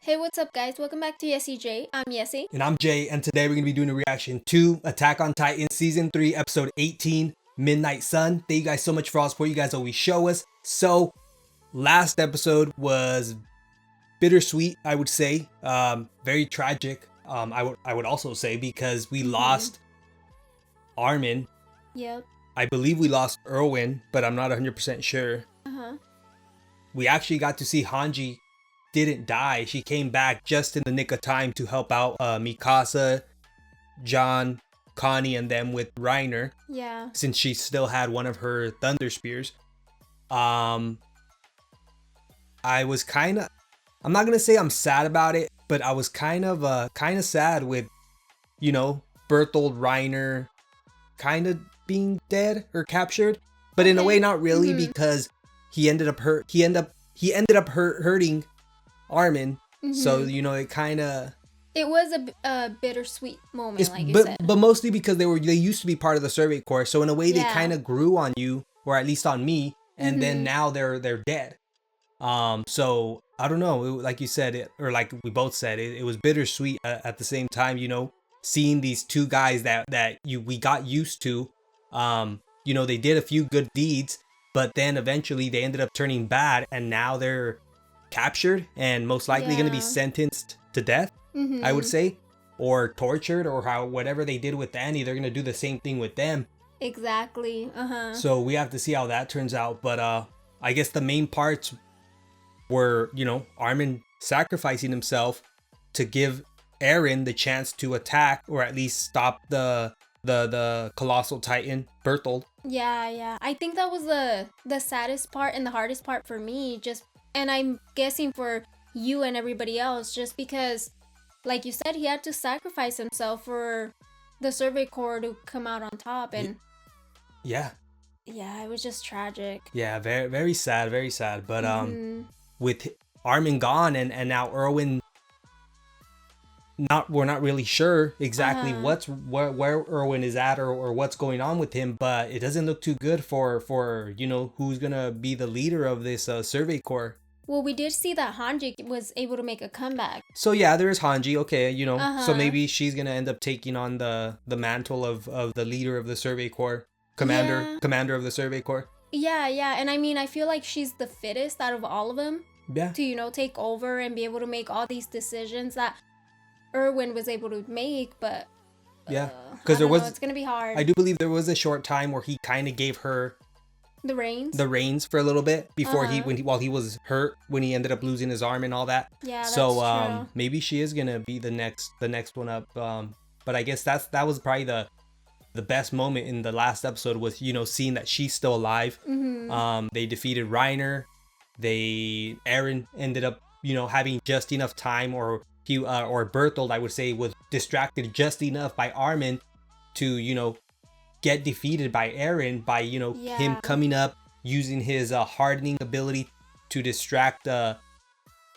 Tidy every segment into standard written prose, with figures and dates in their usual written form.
Hey, what's up, guys? Welcome back to YesiJai. I'm Yesi. And I'm Jay, and today we're going to be doing a reaction to Attack on Titan Season 3, Episode 18, Midnight Sun. Thank you guys so much for all the support you guys always show us. So, last episode was bittersweet, I would say. Very tragic, I would also say, because we lost Armin. Yep. I believe we lost Erwin, but I'm not 100% sure. We actually got to see Hanji didn't die. She came back just in the nick of time to help out Mikasa, John, Connie, and them with Reiner. Yeah. Since she still had one of her thunder spears. I was kind of, I'm not gonna say I'm sad about it, but I was kind of sad with, Berthold Reiner kind of being dead or captured, but in a way not really, because he ended up hurting Armin. So it kind of, it was a bittersweet moment, like you said. But mostly because they used to be part of the Survey Corps, so in a way they kind of grew on you, or at least on me, and then now they're dead. So I don't know, like you said, or like we both said, it was bittersweet at the same time, seeing these two guys that we got used to. They did a few good deeds, but then eventually they ended up turning bad, and now they're captured and most likely going to be sentenced to death, I would say, or tortured, or whatever they did with Annie, they're going to do the same thing with them. Exactly. So we have to see how that turns out. But I guess the main parts were, Armin sacrificing himself to give Eren the chance to attack, or at least stop the colossal titan Berthold. Yeah. I think that was the saddest part and the hardest part for me, and I'm guessing for you and everybody else, just because, like you said, he had to sacrifice himself for the Survey Corps to come out on top, and yeah, it was just tragic. Yeah, very, very sad, very sad. But with Armin gone and now Erwin, we're not really sure exactly where Erwin is at, or what's going on with him, but it doesn't look too good for who's gonna be the leader of this Survey Corps. Well, we did see that Hanji was able to make a comeback. So yeah, there is Hanji, okay, so maybe she's gonna end up taking on the mantle of the leader of the Survey Corps, commander of the Survey Corps. Yeah, and I mean, I feel like she's the fittest out of all of them. Yeah. To take over and be able to make all these decisions that Erwin was able to make, but yeah, because it's gonna be hard. I do believe there was a short time where he kind of gave her the reins for a little bit before while he was hurt, when he ended up losing his arm and all that. Yeah, that's true. Maybe she is gonna be the next one up. But I guess that was probably the best moment in the last episode, was seeing that she's still alive. They defeated Reiner. Eren ended up having just enough time, or Berthold, I would say, was distracted just enough by Armin to get defeated by Eren, by him coming up, using his hardening ability to distract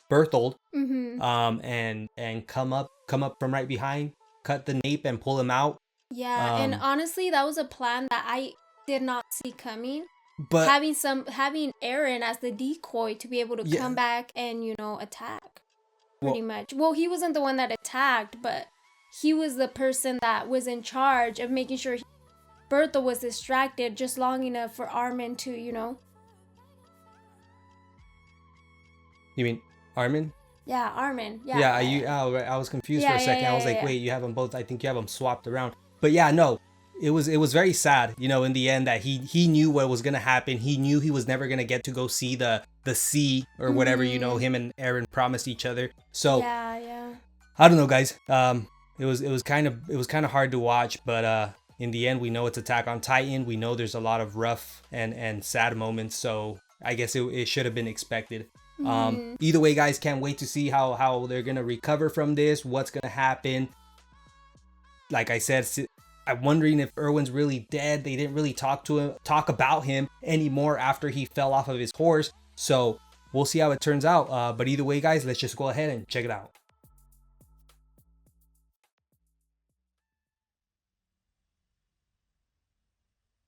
Berthold, and come up from right behind, cut the nape, and pull him out. Yeah, and honestly, that was a plan that I did not see coming. But having Eren as the decoy to be able to come back and attack, pretty much. Well, he wasn't the one that attacked, but he was the person that was in charge of making sure Bertha was distracted just long enough for Armin to, You mean Armin? Yeah, Armin. Yeah. I was confused for a second. I was like, wait, you have them both. I think you have them swapped around. But yeah, no. It was very sad, in the end, that he knew what was gonna happen. He knew he was never gonna get to go see the sea, or whatever, him and Eren promised each other. So yeah. I don't know, guys. It was kind of hard to watch, but in the end, we know it's Attack on Titan. We know there's a lot of rough and sad moments, so I guess it should have been expected. Either way, guys, can't wait to see how they're gonna recover from this, what's gonna happen. Like I said, I'm wondering if Erwin's really dead. They didn't really talk about him anymore after he fell off of his horse, so we'll see how it turns out. But either way, guys, let's just go ahead and check it out.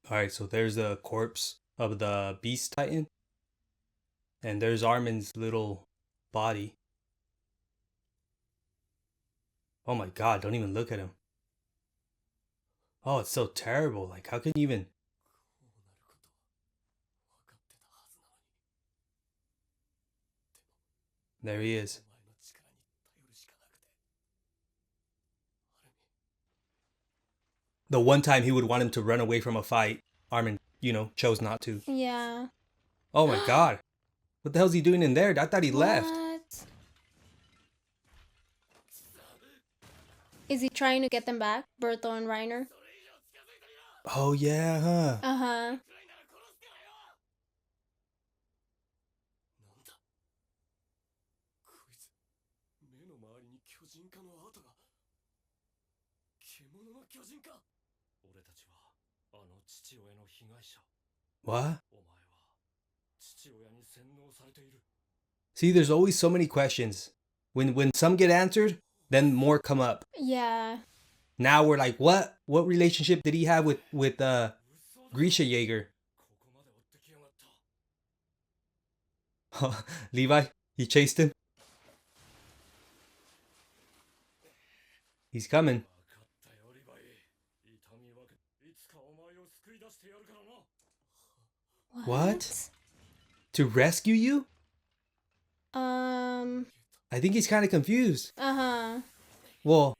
Alright, so there's the corpse of the Beast Titan. And there's Armin's little body. Oh my god, don't even look at him. Oh, it's so terrible. Like, how can you even... There he is. The one time he would want him to run away from a fight, Armin, chose not to. Yeah. Oh my god. What the hell's he doing in there? I thought he left. Is he trying to get them back, Bertho and Reiner? Oh yeah, huh? Uh-huh. What? See, there's always so many questions. When some get answered, then more come up. Yeah. Now we're like, what relationship did he have with Grisha Jaeger? Levi, he chased him. He's coming. What? To rescue you? I think he's kind of confused. Uh-huh. Well,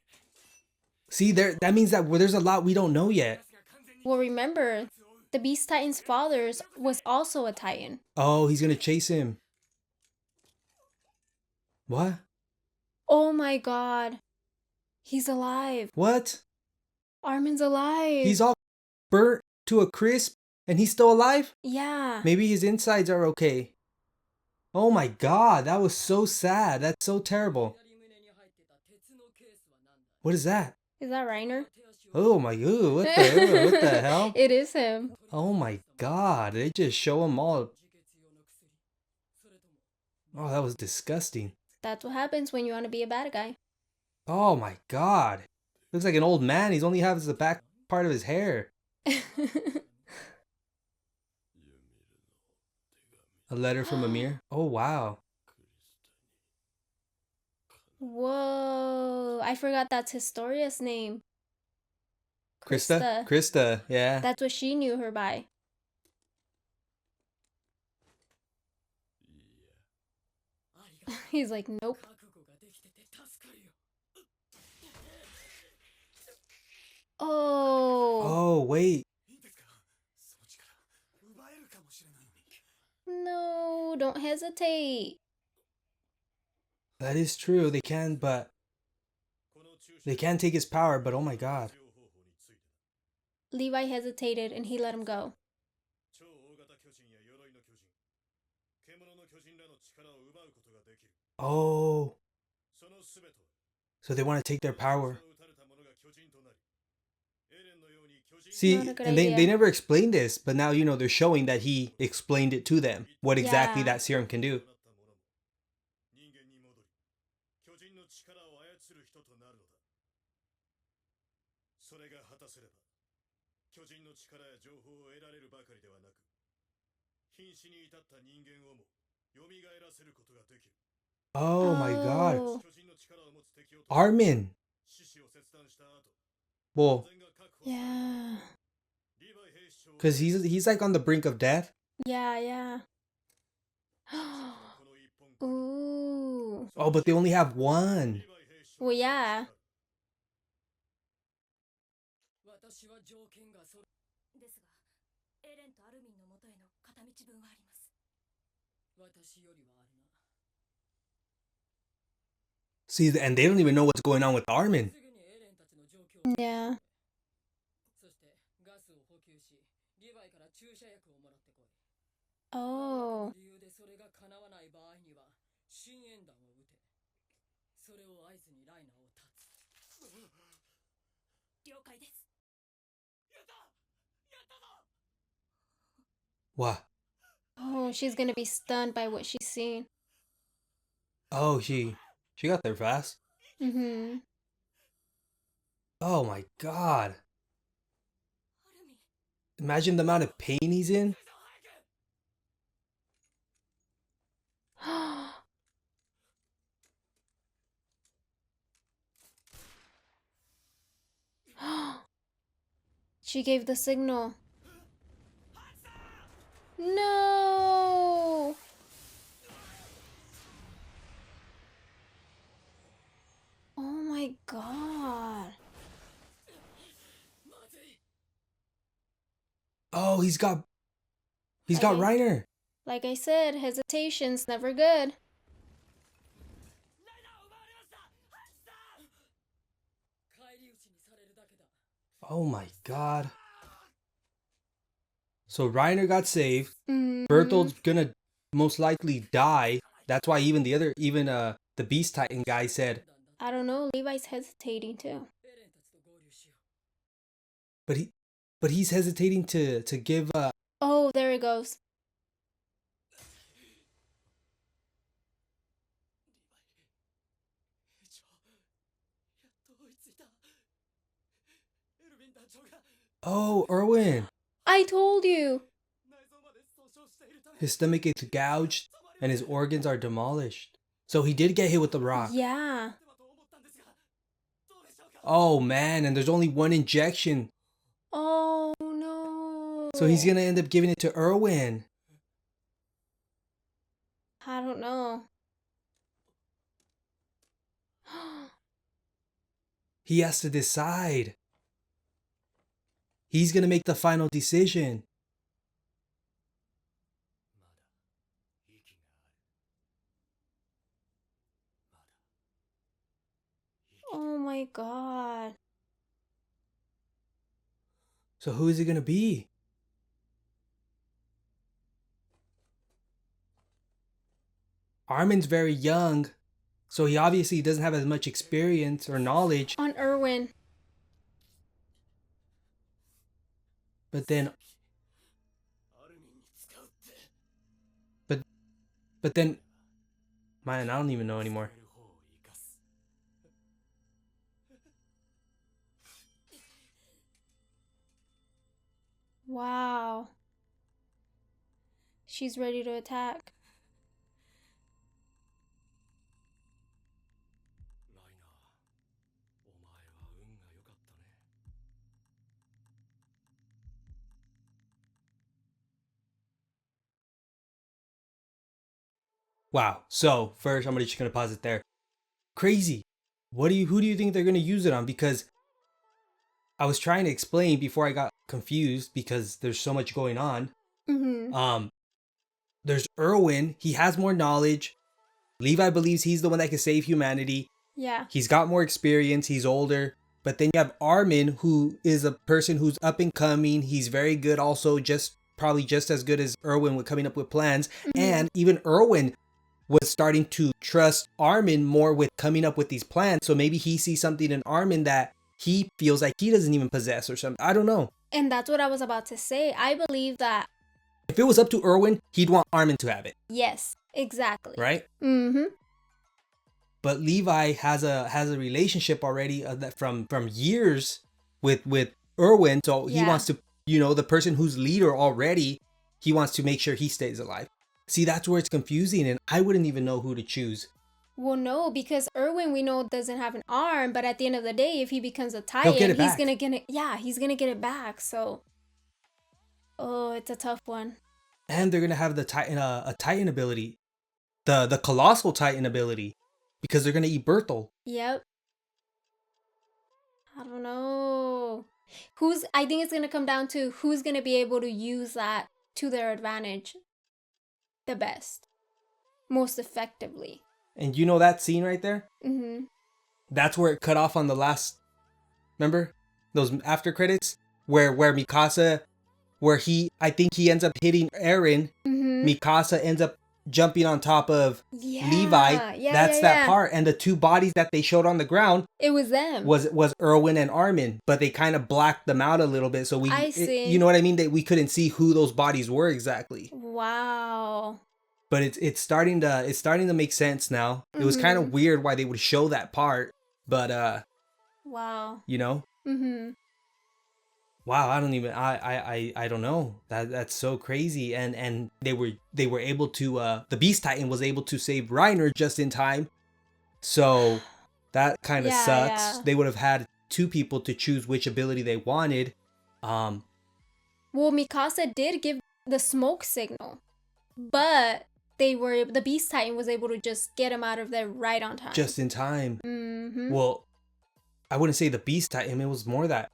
see, that means that there's a lot we don't know yet. Well, remember, the Beast Titan's father was also a Titan. Oh, he's gonna chase him. What? Oh my god. He's alive. What? Armin's alive. He's all burnt to a crisp and he's still alive? Yeah. Maybe his insides are okay. Oh my god, that was so sad. That's so terrible. What is that? Is that Reiner? Oh my god, what the hell? It is him. Oh my god, they just show him all. Oh, that was disgusting. That's what happens when you want to be a bad guy. Oh my god. Looks like an old man. He's only has the back part of his hair. A letter from Amir? Oh wow. Whoa. I forgot that's Historia's name. Krista? Krista, yeah. That's what she knew her by. He's like, nope. Oh. Oh, wait. No, don't hesitate. That is true. They can, but... They can take his power, but oh my god. Levi hesitated and he let him go. Oh. So they want to take their power. See, and they never explained this, but now, they're showing that he explained it to them. What exactly that serum can do. Oh my god. Armin. Well, yeah. Because he's like on the brink of death. Yeah. Ooh. Oh, but they only have one. Well, yeah. See, and they don't even know what's going on with Armin. Yeah. Oh. What? Oh, she's gonna be stunned by what she's seen. Oh, she got there fast. Mm-hmm. Oh my god. Imagine the amount of pain he's in. She gave the signal. No! Oh my god. Oh, he's got Reiner. Like I said, hesitation's never good. Oh my god. So Reiner got saved. Berthold's gonna most likely die. That's why even the Beast Titan guy said, I don't know, Levi's hesitating too. But he's hesitating to give Oh, there it goes. Oh, Erwin. I told you. His stomach is gouged and his organs are demolished. So he did get hit with the rock. Yeah. Oh man, and there's only one injection. Oh no. So he's gonna end up giving it to Erwin. I don't know. He has to decide. He's gonna make the final decision. Oh my god. So who is it gonna be? Armin's very young, so he obviously doesn't have as much experience or knowledge. On Erwin. But then man, I don't even know anymore. Wow. She's ready to attack. Wow. So first, I'm just gonna pause it there. Crazy. Who do you think they're gonna use it on? Because I was trying to explain before I got confused because there's so much going on. There's Erwin. He has more knowledge. Levi believes he's the one that can save humanity. Yeah. He's got more experience. He's older. But then you have Armin, who is a person who's up and coming. He's very good also, probably just as good as Erwin with coming up with plans. And even Erwin was starting to trust Armin more with coming up with these plans. So maybe he sees something in Armin that he feels like he doesn't even possess or something. I don't know. And that's what I was about to say. I believe that if it was up to Erwin, he'd want Armin to have it. Yes, exactly. Right? But Levi has a relationship already from years with Erwin, so he wants to, the person who's leader already, he wants to make sure he stays alive. See, that's where it's confusing, and I wouldn't even know who to choose. Well, no, because Erwin, we know, doesn't have an arm, but at the end of the day, if he becomes a Titan, he's gonna get it. Yeah, he's gonna get it back. So, oh, it's a tough one. And they're gonna have the Titan, a Titan ability, the colossal Titan ability, because they're gonna eat Berthold. Yep. I don't know. I think it's gonna come down to who's gonna be able to use that to their advantage the best, most effectively. And you know that scene right there? Mm-hmm. That's where it cut off on the last, remember? Those after credits? Where Mikasa, I think he ends up hitting Eren. Mm-hmm. Mikasa ends up jumping on top of Levi. That's that part. And the two bodies that they showed on the ground. It was them. Was Erwin and Armin. But they kind of blacked them out a little bit. So you know what I mean? That we couldn't see who those bodies were exactly. Wow. But it's starting to make sense now. It was kind of weird why they would show that part, but wow. Wow, I don't know. That's so crazy. And they were able to the Beast Titan was able to save Reiner just in time. So that kind of sucks. Yeah. They would have had two people to choose which ability they wanted. Well, Mikasa did give the smoke signal, but the Beast Titan was able to just get him out of there right on time. Just in time. Mm-hmm. Well, I wouldn't say the Beast Titan. It was more that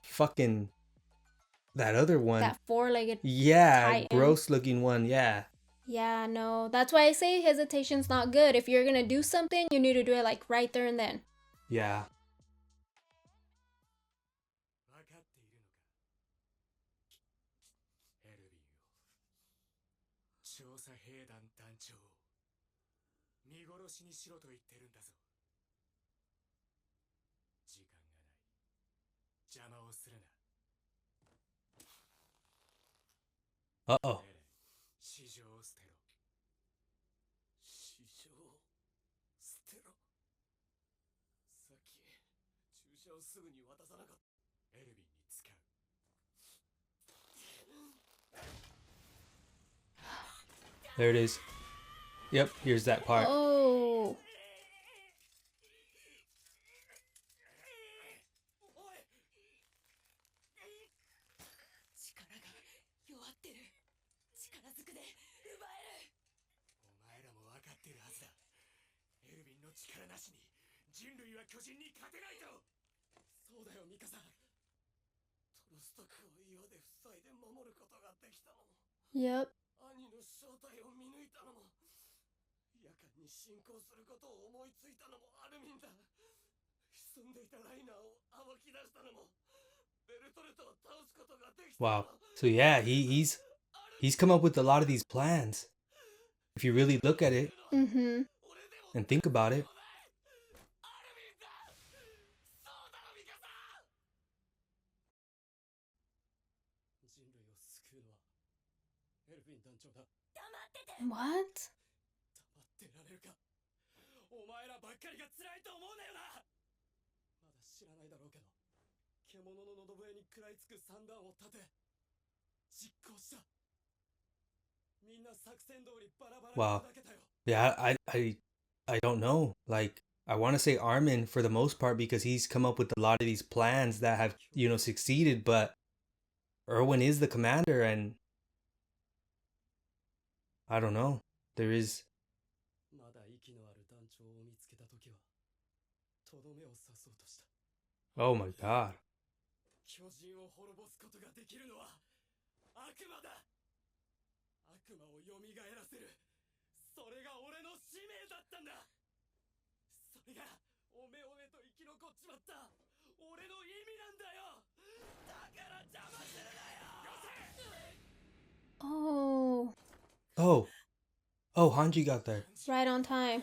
other one. That four-legged Titan. Gross looking one. Yeah. Yeah, no. That's why I say hesitation's not good. If you're gonna do something, you need to do it like right there and then. Yeah. Uh-oh. There it is. Yep, here's that part. Oh. Yep. Wow. So yeah, he's come up with a lot of these plans. If you really look at it and think about it. What? Wow. Yeah, I don't know. Like, I want to say Armin for the most part because he's come up with a lot of these plans that have, succeeded, but Erwin is the commander and I don't know. There is... Oh my god. Oh. Oh. Oh, Hanji got there. Right on time.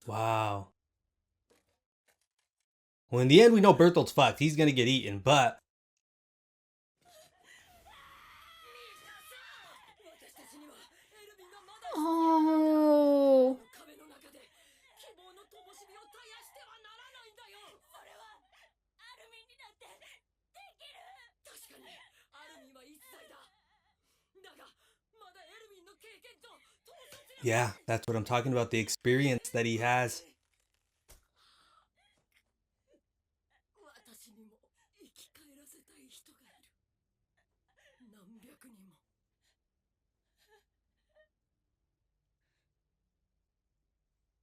Wow. Well, in the end, we know Berthold's fucked. He's gonna get eaten, but... Oh. Yeah, that's what I'm talking about. The experience that he has.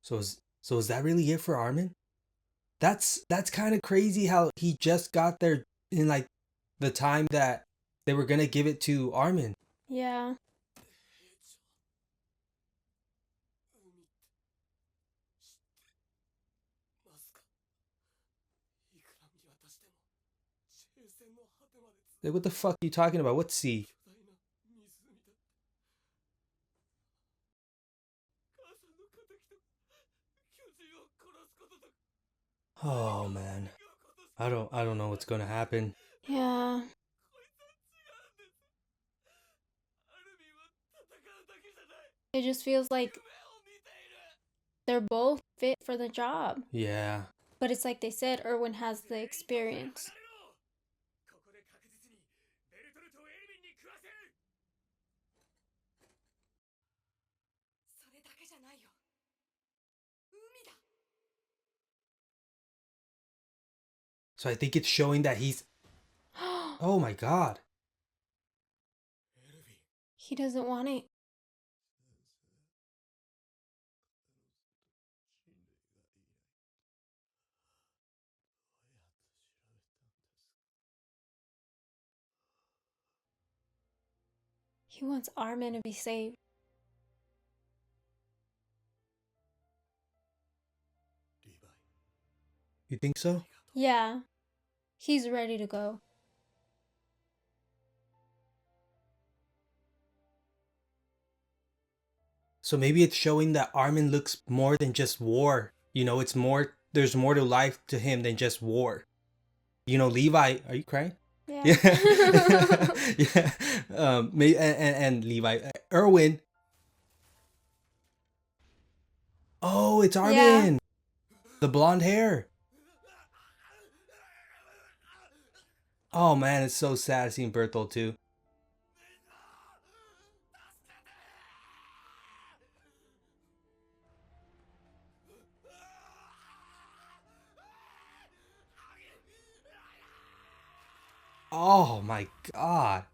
So is that really it for Armin? That's kind of crazy how he just got there in like the time that they were gonna give it to Armin. Yeah. Like, what the fuck are you talking about? What sea? Oh man. I don't know what's gonna happen. Yeah. It just feels like they're both fit for the job. Yeah. But it's like they said, Erwin has the experience. So I think it's showing that he's... Oh my god. He doesn't want it. He wants Armin to be saved. You think so? Yeah. He's ready to go. So maybe it's showing that Armin looks more than just war. You know, it's more, there's more to life to him than just war. You know, Levi, are you crying? Yeah. Yeah. Maybe, and Levi, Erwin. Oh, it's Armin. Yeah. The blonde hair. Oh man, it's so sad seeing Berthold too. Oh my god.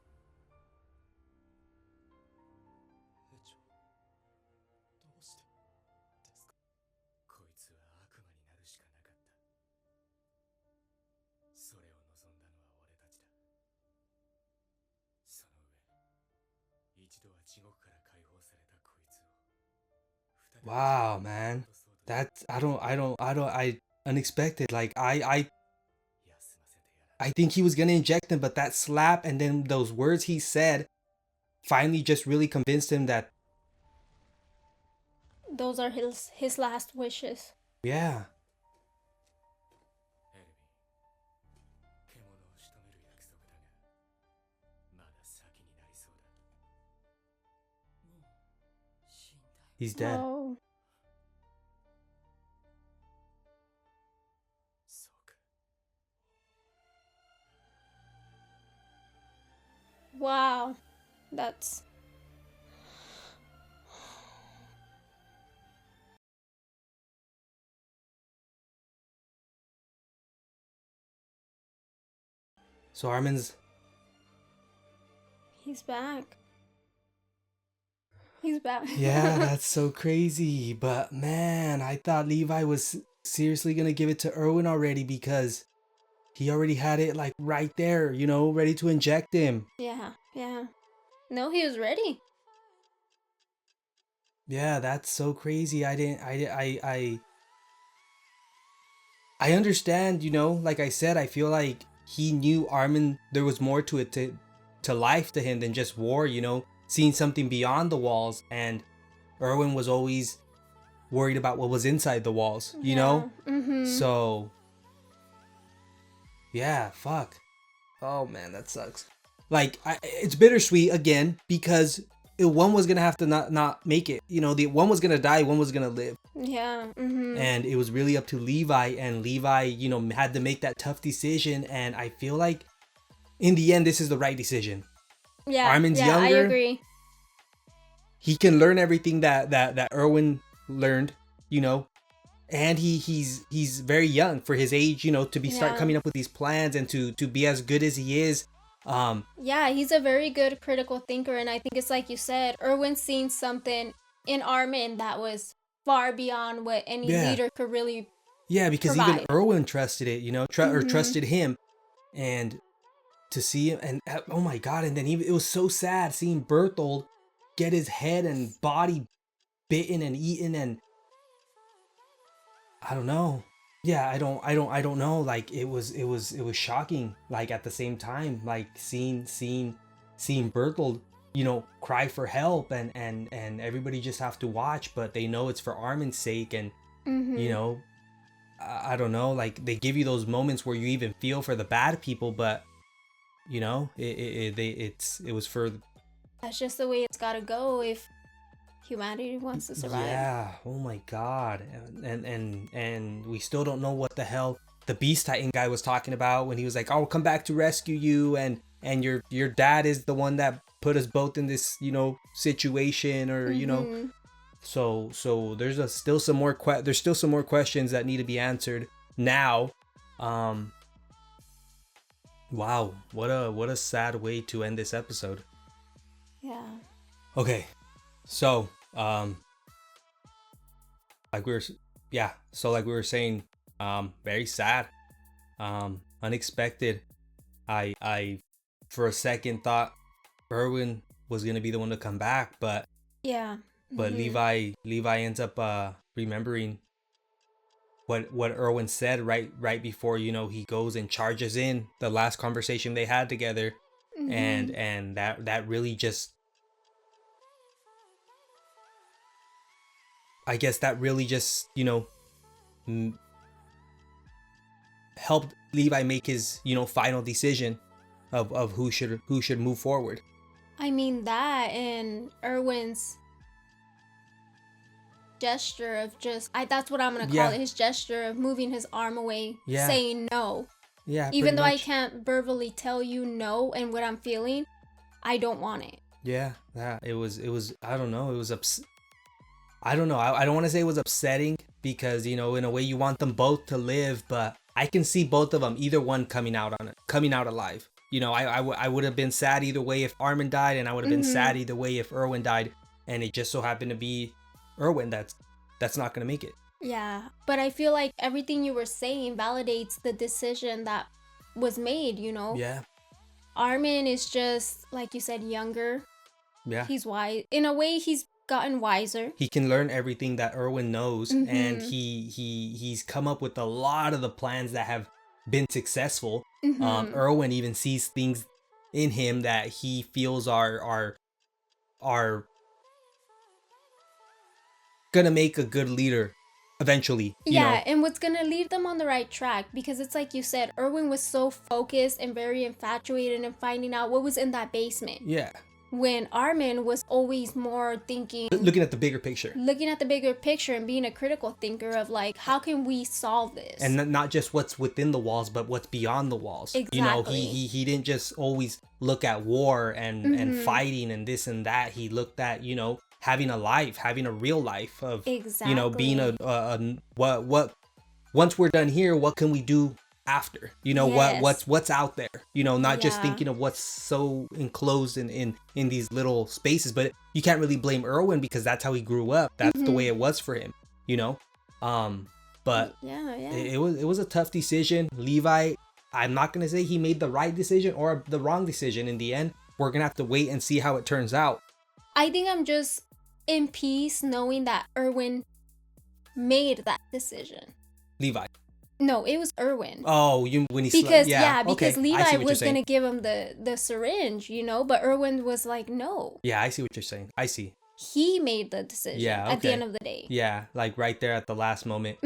Wow, man. That's I unexpected. Like I think he was gonna inject him, but that slap and then those words he said finally just really convinced him that Those are his last wishes. yeah. He's dead. Oh. Wow. That's... So Armin's He's back. He's back. yeah, that's so crazy. But man, I thought Levi was seriously gonna give it to Erwin already because he already had it like right there, you know, ready to inject him. Yeah, yeah. No, he was ready. Yeah, that's so crazy. I understand, you know, like I said, I feel like he knew Armin, there was more to it to life to him than just war, you know, seeing something beyond the walls, and Erwin was always worried about what was inside the walls, you know? Mm-hmm. So yeah, fuck. Oh man, that sucks. Like it's bittersweet again because one was gonna have to not make it. You know, the one was gonna die, one was gonna live. Yeah. Mm-hmm. And it was really up to Levi, and Levi, you know, had to make that tough decision. And I feel like in the end, this is the right decision. Yeah. Armin's yeah, younger. I agree. He can learn everything that Erwin learned, you know, and he's very young for his age, you know, to be start coming up with these plans and to be as good as he is. Yeah, he's a very good critical thinker, and I think it's like you said, Erwin's seen something in Armin that was far beyond what any leader could really because provide. even Erwin trusted it, you know, or trusted him, and to see him, and oh my god, and then it was so sad seeing Berthold get his head and body bitten and eaten, and I don't know. Yeah, I don't know. Like it was shocking. Like at the same time, like seeing Berthold, you know, cry for help, and everybody just have to watch, but they know it's for Armin's sake, and you know, I don't know. Like they give you those moments where you even feel for the bad people, but you know, it was for. That's just the way it's gotta go if humanity wants to survive. Yeah. Oh my god. And we still don't know what the hell the Beast Titan guy was talking about when he was like, "I'll come back to rescue you," and your dad is the one that put us both in this, you know, situation, or you know. So there's still some more questions that need to be answered now. Wow, what a sad way to end this episode. Yeah. Okay, so like we were like we were saying, very sad, unexpected. I for a second thought Erwin was gonna be the one to come back, but yeah. but Levi ends up remembering what Erwin said right before, you know, he goes and charges in the last conversation they had together. And that really just, I guess that really just, you know, helped Levi make his, you know, final decision of who should move forward. I mean, that and Erwin's gesture of just, that's what I'm gonna call it, his gesture of moving his arm away, saying no. Yeah. Even though I can't verbally tell you no and what I'm feeling, I don't want it. Yeah, it was I don't know, it was I don't know, I don't want to say it was upsetting, because, you know, in a way you want them both to live, but I can see both of them, either one coming out alive. You know, I would have been sad either way if Armin died, and I would have been sad either way if Erwin died, and it just so happened to be Erwin that's not gonna make it. Yeah, but I feel like everything you were saying validates the decision that was made, you know? Yeah. Armin is just, like you said, younger. Yeah. He's wise. In a way, he's gotten wiser. He can learn everything that Erwin knows, and he's come up with a lot of the plans that have been successful. Erwin even sees things in him that he feels are gonna make a good leader eventually. You know? And what's gonna lead them on the right track, because it's like you said, Erwin was so focused and very infatuated in finding out what was in that basement. Yeah. When Armin was always more thinking, looking at the bigger picture and being a critical thinker of like, how can we solve this? And not just what's within the walls, but what's beyond the walls. Exactly. You know, he didn't just always look at war and fighting and this and that. He looked at, you know, having a real life of, you know, being what once we're done here, what can we do after? You know, what's out there, you know, not just thinking of what's so enclosed in these little spaces. But you can't really blame Erwin, because that's how he grew up. That's the way it was for him, you know. But it was a tough decision. Levi, I'm not gonna say he made the right decision or the wrong decision. In the end, we're gonna have to wait and see how it turns out. I think I'm just in peace knowing that Erwin made that decision. Levi. No, it was Erwin. Oh, when he because okay. Levi was gonna give him the syringe, you know, but Erwin was like, no. Yeah, I see what you're saying. I see. He made the decision at the end of the day. Yeah, like right there at the last moment.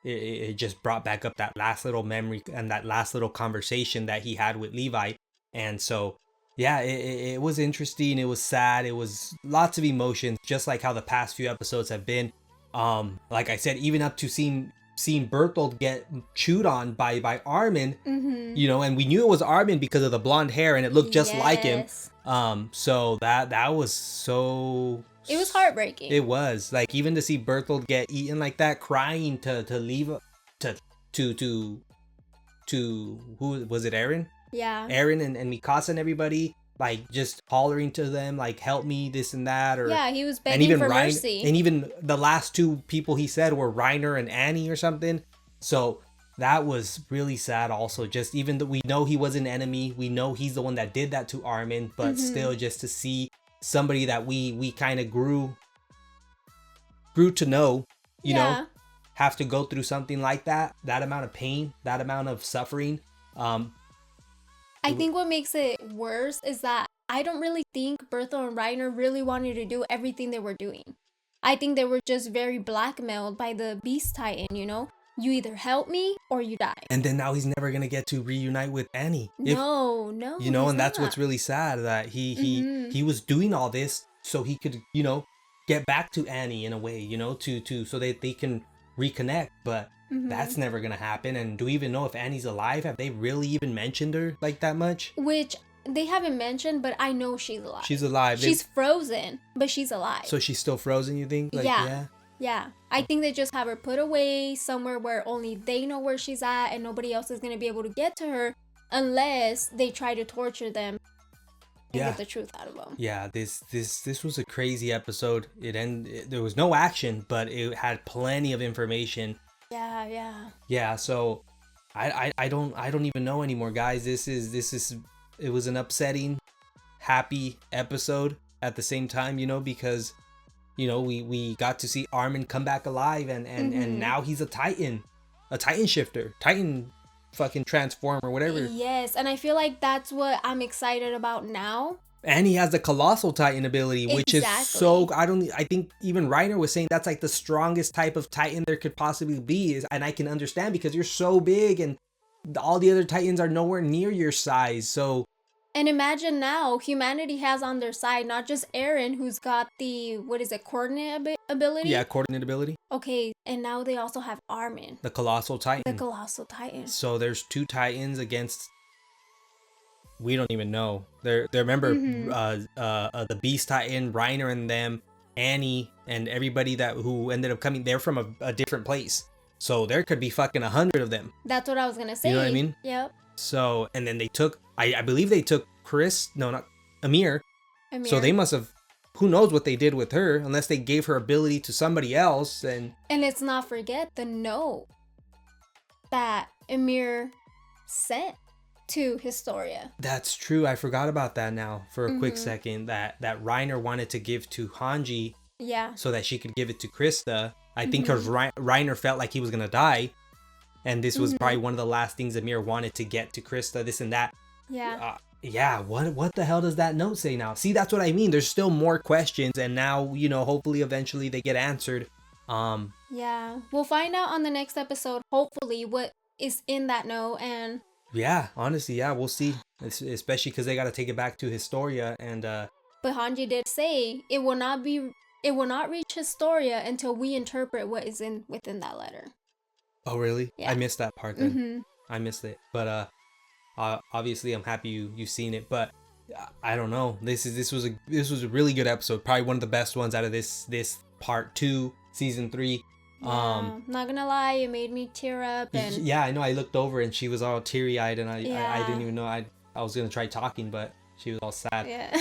It just brought back up that last little memory and that last little conversation that he had with Levi. And so, yeah, it was interesting. It was sad. It was lots of emotions, just like how the past few episodes have been. Like I said, even up to seeing Berthold get chewed on by Armin, you know, and we knew it was Armin because of the blonde hair and it looked just like him. So that was so... It was heartbreaking. It was, like, even to see Berthold get eaten like that, crying to leave, to who was it, Aaron? Yeah. Aaron and Mikasa and everybody, like, just hollering to them, like, help me, this and that. Or he was begging for mercy. And even the last two people he said were Reiner and Annie or something. So that was really sad also. Just even though we know he was an enemy, we know he's the one that did that to Armin, but still, just to see somebody that we kind of grew to know, you know, have to go through something like that amount of pain, that amount of suffering. I think what makes it worse is that I don't really think Berthold and Reiner really wanted to do everything they were doing. I think they were just very blackmailed by the Beast Titan, you know? You either help me or you die. And then now he's never gonna get to reunite with Annie. No. You know, and that's what's really sad, that he was doing all this so he could, you know, get back to Annie in a way, you know, to so that they can reconnect. But that's never gonna happen. And do we even know if Annie's alive? Have they really even mentioned her like that much? Which they haven't mentioned, but I know she's alive. She's alive. She's frozen, but she's alive. So she's still frozen, you think? Like, yeah. I think they just have her put away somewhere where only they know where she's at and nobody else is going to be able to get to her. unless they try to torture them and Yeah. get the truth out of them. Yeah, this was a crazy episode. There was no action, but it had plenty of information. Yeah, so I don't even know anymore, guys. This is it was an upsetting, happy episode at the same time, because we got to see Armin come back alive, and now he's a Titan shifter, Titan fucking transformer, whatever. Yes, and I feel like that's what I'm excited about now. And he has the colossal Titan ability, which is so, I think even Reiner was saying that's like the strongest type of Titan there could possibly be. And I can understand because you're so big and all the other Titans are nowhere near your size. So. And imagine now humanity has on their side, not just Eren, who's got the, coordinate ability? Yeah, coordinate ability. Okay, and now they also have Armin. The colossal Titan. So there's 2 Titans against, we don't even know. Remember, the Beast Titan, Reiner and them, Annie, and everybody who ended up coming, they're from a different place. So there could be fucking 100 of them. That's what I was gonna say. You know what I mean? Yep. So, and then they took, I believe they took Amir. So they must have, who knows what they did with her, unless they gave her ability to somebody else. And let's not forget the note that Amir sent to Historia. That's true. I forgot about that now for a quick second, that Reiner wanted to give to Hanji. Yeah. So that she could give it to Krista. I think because Reiner felt like he was going to die. And this was probably one of the last things Amir wanted to get to Krista, this and that. Yeah. Yeah, what the hell does that note say now? See, that's what I mean. There's still more questions, and now, hopefully eventually they get answered. Yeah, we'll find out on the next episode, hopefully, what is in that note. And yeah, honestly, yeah, we'll see. Especially because they got to take it back to Historia, and but Hanji did say it will not reach Historia until we interpret what is within that letter. Oh, really? Yeah. I missed that part then. I missed it. But obviously I'm happy you've seen it. But I don't know. This was a really good episode. Probably one of the best ones out of this part 2, season 3. Yeah, not gonna lie, it made me tear up. And yeah, I know. I looked over and she was all teary-eyed, and I didn't even know I was gonna try talking, but she was all sad. Yeah.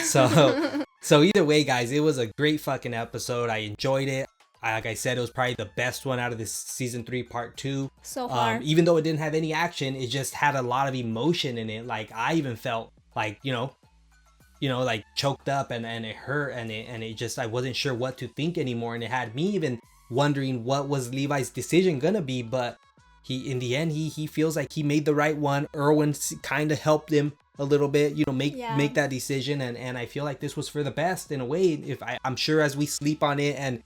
So either way, guys, it was a great fucking episode. I enjoyed it. Like I said, it was probably the best one out of this season 3 part 2 so far. Even though it didn't have any action, it just had a lot of emotion in it. Like I even felt like like choked up, and it hurt, and it just, I wasn't sure what to think anymore, and it had me even wondering what was Levi's decision gonna be. But he, in the end, he feels like he made the right one. Erwin kind of helped him a little bit, make that decision, and I feel like this was for the best in a way. I'm sure as we sleep on it and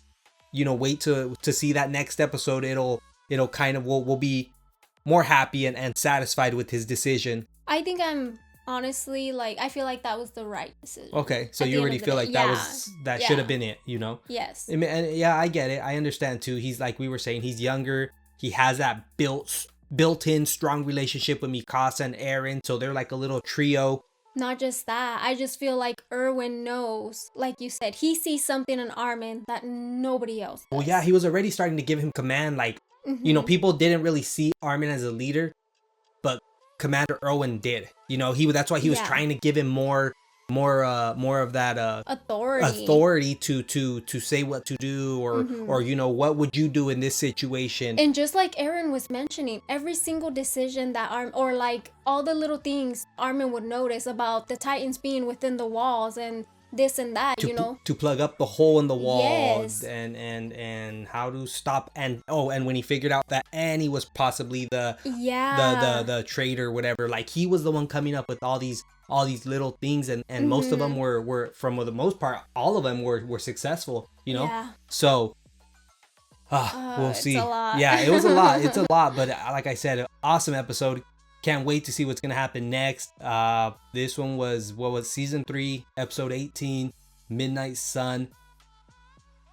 wait to see that next episode, it'll kind of, we'll be more happy and satisfied with his decision. I think I'm honestly, I feel like that was the right decision. Okay, so you already feel like that should have been it, Yes. And yeah, I get it. I understand too. He's, like we were saying, he's younger. He has that built-in strong relationship with Mikasa and Eren, so they're like a little trio. Not just that, I just feel like Erwin knows, like you said, he sees something in Armin that nobody else does. Well, yeah, he was already starting to give him command. Like, people didn't really see Armin as a leader, but Commander Erwin did. That's why he was trying to give him more of that authority to say what to do, or what would you do in this situation. And just like Eren was mentioning, every single decision that all the little things Armin would notice about the Titans being within the walls and this and that, to plug up the hole in the wall. Yes. and how to stop, and when he figured out that Annie was possibly the traitor, whatever, like he was the one coming up with all these little things, and most of them were, from the most part, all of them were successful, so we'll see. It's a lot. Yeah, it was a lot. It's a lot, but like I said, awesome episode. Can't wait to see what's gonna happen next. This one was season 3, episode 18, Midnight Sun.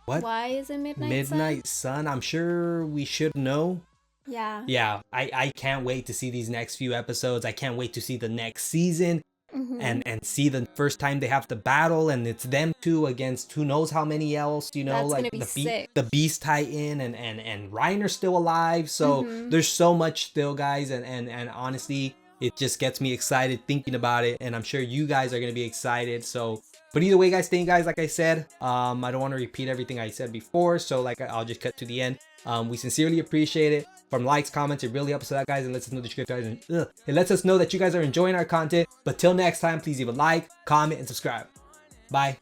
What? Why is it Midnight Sun? I'm sure we should know. Yeah. Yeah, I can't wait to see these next few episodes. I can't wait to see the next season. And see the first time they have to battle, and it's them two against who knows how many else, That's like the Beast Titan, and Reiner's still alive, so there's so much still, guys, and honestly, it just gets me excited thinking about it, and I'm sure you guys are gonna be excited. So, but either way, guys, thank you guys. Like I said, I don't want to repeat everything I said before, so like I'll just cut to the end. We sincerely appreciate it. From likes, comments, it really helps us out, guys, and lets us know that you guys it lets us know that you guys are enjoying our content. But till next time, please leave a like, comment, and subscribe. Bye.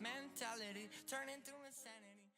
Mentality turn into insanity.